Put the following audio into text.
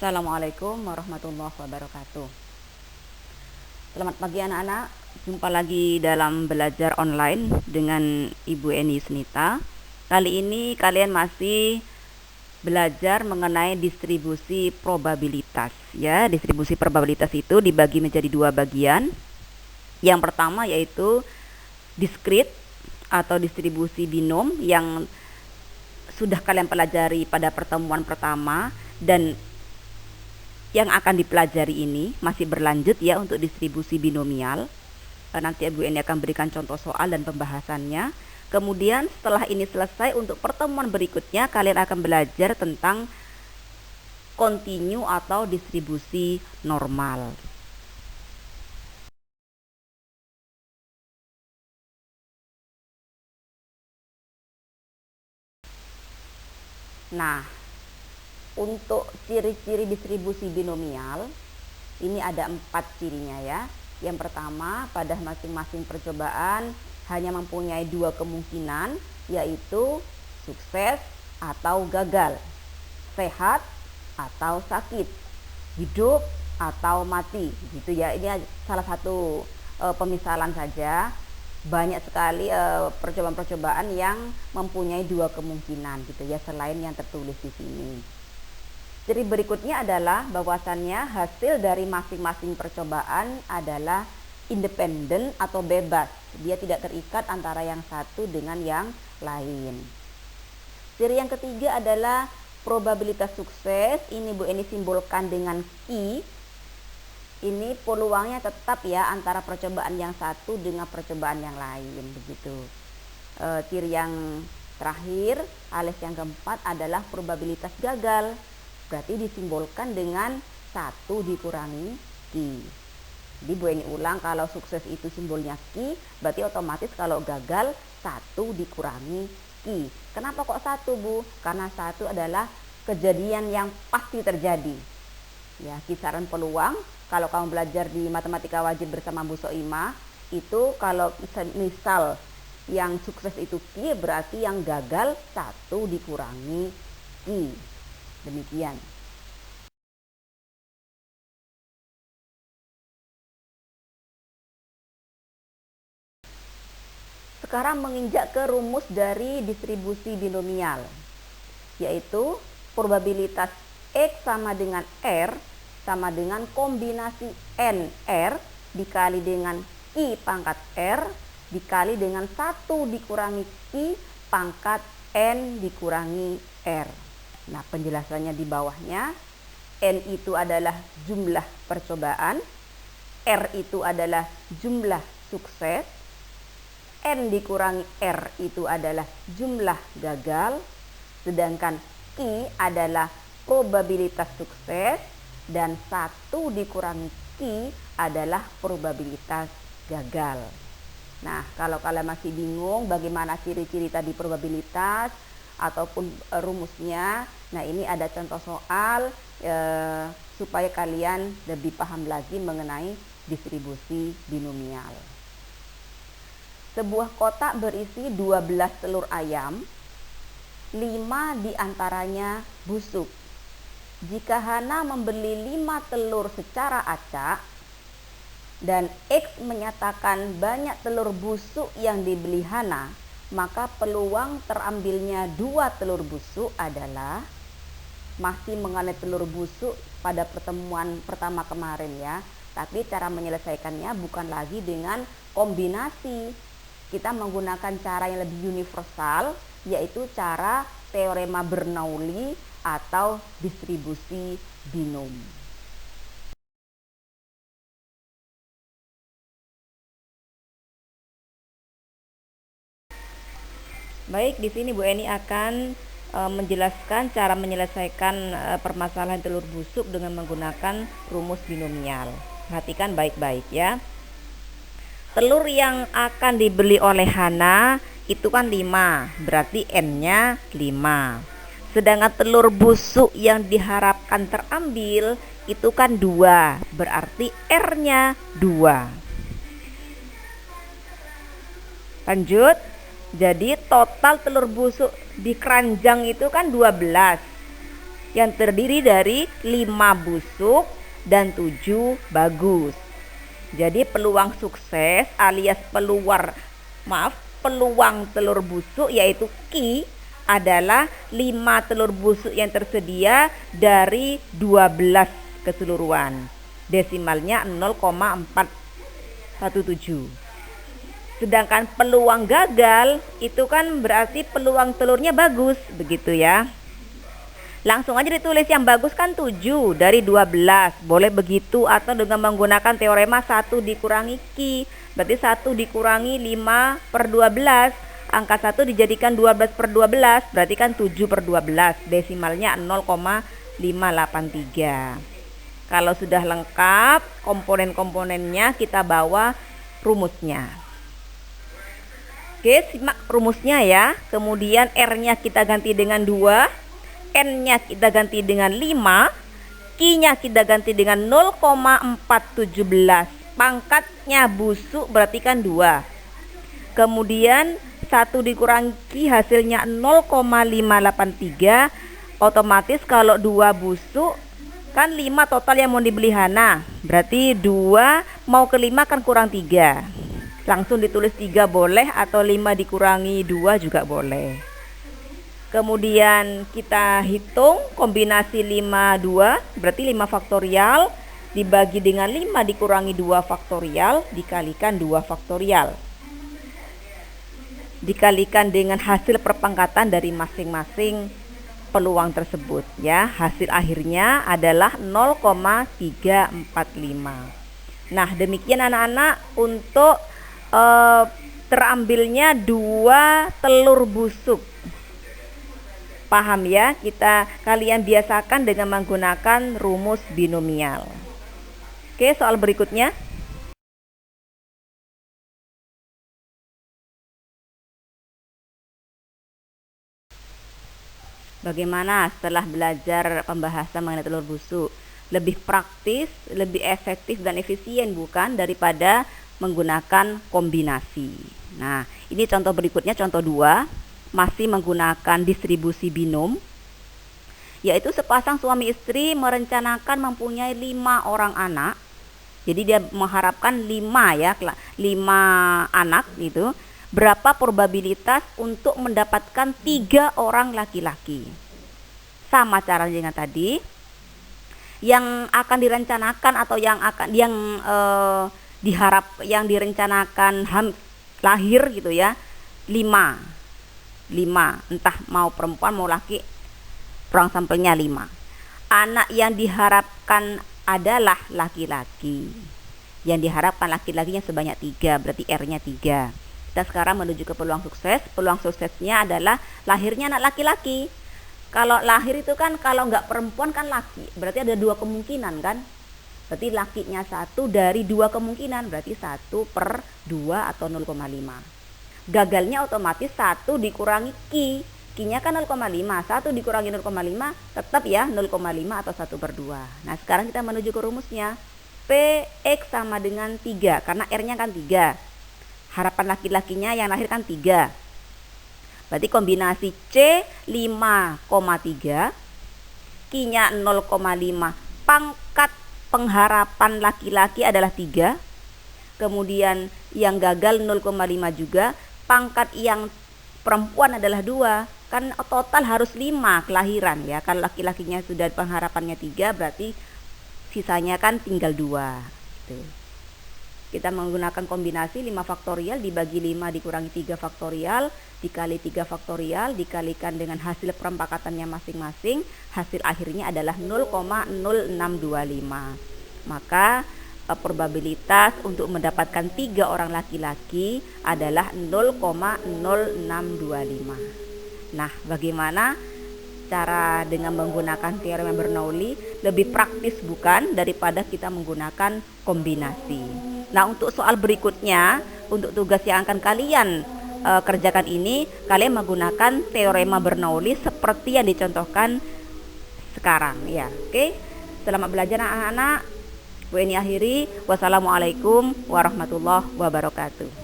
Assalamualaikum warahmatullahi wabarakatuh. Selamat pagi anak-anak. Jumpa lagi dalam belajar online dengan Ibu Eni Yusnita. Kali ini kalian masih belajar mengenai distribusi probabilitas. Ya, distribusi probabilitas itu dibagi menjadi dua bagian. Yang pertama yaitu diskrit atau distribusi binom yang sudah kalian pelajari pada pertemuan pertama, dan yang akan dipelajari ini masih berlanjut ya untuk distribusi binomial. Nanti Ibu Eni akan berikan contoh soal dan pembahasannya. Kemudian setelah ini selesai, untuk pertemuan berikutnya kalian akan belajar tentang kontinu atau distribusi normal. Nah, untuk ciri-ciri distribusi binomial ini ada 4 cirinya ya. Yang pertama, pada masing-masing percobaan hanya mempunyai 2 kemungkinan, yaitu sukses atau gagal, sehat atau sakit, hidup atau mati, gitu ya. Ini salah satu pemisalan saja. Banyak sekali percobaan-percobaan yang mempunyai 2 kemungkinan gitu ya, selain yang tertulis di sini. Ciri berikutnya adalah bahwasannya hasil dari masing-masing percobaan adalah independen atau bebas. Dia tidak terikat antara yang satu dengan yang lain. Ciri yang ketiga adalah probabilitas sukses. Ini Bu Eni simbolkan dengan Q. Ini peluangnya tetap ya antara percobaan yang satu dengan percobaan yang lain, begitu. Ciri yang terakhir alias yang keempat adalah probabilitas gagal. Berarti disimbolkan dengan 1 dikurangi Q. Jadi Bu Eni ulang, kalau sukses itu simbolnya Q, berarti otomatis kalau gagal 1 dikurangi Q. Kenapa kok 1 Bu? Karena 1 adalah kejadian yang pasti terjadi. Ya, kisaran peluang kalau kamu belajar di matematika wajib bersama Bu Soimah, itu kalau misal yang sukses itu Q, berarti yang gagal 1 dikurangi Q. Demikian. Sekarang menginjak ke rumus dari distribusi binomial, yaitu probabilitas X sama dengan R sama dengan kombinasi NR dikali dengan I pangkat R dikali dengan 1 dikurangi I pangkat N dikurangi R. Nah, penjelasannya di bawahnya. N itu adalah jumlah percobaan, R itu adalah jumlah sukses, N dikurangi R itu adalah jumlah gagal, sedangkan Q adalah probabilitas sukses, dan 1 dikurangi Q adalah probabilitas gagal. Nah, kalau kalian masih bingung bagaimana ciri-ciri tadi probabilitas ataupun rumusnya, nah ini ada contoh soal supaya kalian lebih paham lagi mengenai distribusi binomial. Sebuah kotak berisi 12 telur ayam, 5 diantaranya busuk. Jika Hana membeli 5 telur secara acak dan X menyatakan banyak telur busuk yang dibeli Hana, maka peluang terambilnya 2 telur busuk adalah, masih mengenai telur busuk pada pertemuan pertama kemarin ya, tapi cara menyelesaikannya bukan lagi dengan kombinasi. Kita menggunakan cara yang lebih universal, yaitu cara teorema Bernoulli atau distribusi binom. Baik, di sini Bu Eni akan menjelaskan cara menyelesaikan permasalahan telur busuk dengan menggunakan rumus binomial. Perhatikan baik-baik ya. Telur yang akan dibeli oleh Hana itu kan 5, berarti N-nya 5. Sedangkan telur busuk yang diharapkan terambil itu kan 2, berarti R-nya 2. Lanjut. Jadi total telur busuk di keranjang itu kan 12. yang terdiri dari 5 busuk dan 7 bagus. Jadi peluang sukses alias peluang telur busuk yaitu Q adalah 5 telur busuk yang tersedia dari 12 keseluruhan. Desimalnya 0,417. Sedangkan peluang gagal itu kan berarti peluang telurnya bagus, begitu ya. Langsung aja ditulis yang bagus kan 7 dari 12. Boleh begitu atau dengan menggunakan teorema 1 dikurangi Q. Berarti 1 dikurangi 5/12. Angka 1 dijadikan 12/12. Berarti kan 7/12. Desimalnya 0,583. Kalau sudah lengkap komponen-komponennya, kita bawa rumusnya. Oke, simak rumusnya ya. Kemudian R-nya kita ganti dengan 2, N-nya kita ganti dengan 5, Q-nya kita ganti dengan 0,417. Pangkatnya busuk berarti kan 2. Kemudian 1 dikurangi Q hasilnya 0,583. Otomatis kalau 2 busuk kan 5 total yang mau dibeli Hana. Berarti 2 mau ke 5 kan kurang 3. Langsung ditulis 3 boleh atau 5 dikurangi 2 juga boleh. Kemudian kita hitung kombinasi 5, 2 berarti 5 faktorial dibagi dengan 5 dikurangi 2 faktorial dikalikan 2 faktorial. Dikalikan dengan hasil perpangkatan dari masing-masing peluang tersebut ya. Hasil akhirnya adalah 0,345. Nah, demikian anak-anak untuk terambilnya 2 telur busuk. Paham ya? Kalian biasakan dengan menggunakan rumus binomial. Oke, soal berikutnya. Bagaimana setelah belajar pembahasan mengenai telur busuk? Lebih praktis, lebih efektif dan efisien bukan daripada menggunakan kombinasi. Nah, ini contoh berikutnya, contoh 2, masih menggunakan distribusi binom, yaitu sepasang suami istri merencanakan mempunyai 5 orang anak. Jadi dia mengharapkan 5 ya, 5 anak gitu. Berapa probabilitas untuk mendapatkan 3 orang laki-laki? Sama caranya dengan tadi. Yang akan direncanakan atau yang direncanakan lahir gitu ya, 5, entah mau perempuan mau laki, ruang sampelnya 5. Anak yang diharapkan adalah laki-laki. Yang diharapkan laki-lakinya sebanyak 3, berarti R-nya 3. Kita sekarang menuju ke peluang sukses. Peluang suksesnya adalah lahirnya anak laki-laki. Kalau lahir itu kan kalau nggak perempuan kan laki, berarti ada 2 kemungkinan kan. Berarti lakinya 1 dari 2 kemungkinan, berarti 1/2 atau 0,5. Gagalnya otomatis 1 dikurangi Q. Q-nya kan 0,5. 1 dikurangi 0,5 tetap ya 0,5 atau 1/2. Nah, sekarang kita menuju ke rumusnya. PX sama dengan 3 karena R-nya kan 3. Harapan laki-lakinya yang lahir kan 3. Berarti kombinasi C 5,3, Q-nya 0,5. Pangkat pengharapan laki-laki adalah 3. Kemudian yang gagal 0,5 juga. Pangkat yang perempuan adalah 2. Kan total harus 5 kelahiran ya. Kalau laki-lakinya sudah pengharapannya 3 berarti sisanya kan tinggal 2 gitu. Kita menggunakan kombinasi 5 faktorial dibagi 5 dikurangi 3 faktorial dikali 3 faktorial dikalikan dengan hasil perempakatannya masing-masing. Hasil akhirnya adalah 0,0625. Maka probabilitas untuk mendapatkan 3 orang laki-laki adalah 0,0625. Nah, bagaimana cara dengan menggunakan teorema Bernoulli? Lebih praktis bukan daripada kita menggunakan kombinasi. Nah, untuk soal berikutnya, untuk tugas yang akan kalian kerjakan ini, kalian menggunakan teorema Bernoulli seperti yang dicontohkan sekarang ya. Oke. Selamat belajar anak-anak. Gue ini akhiri. Wassalamualaikum warahmatullahi wabarakatuh.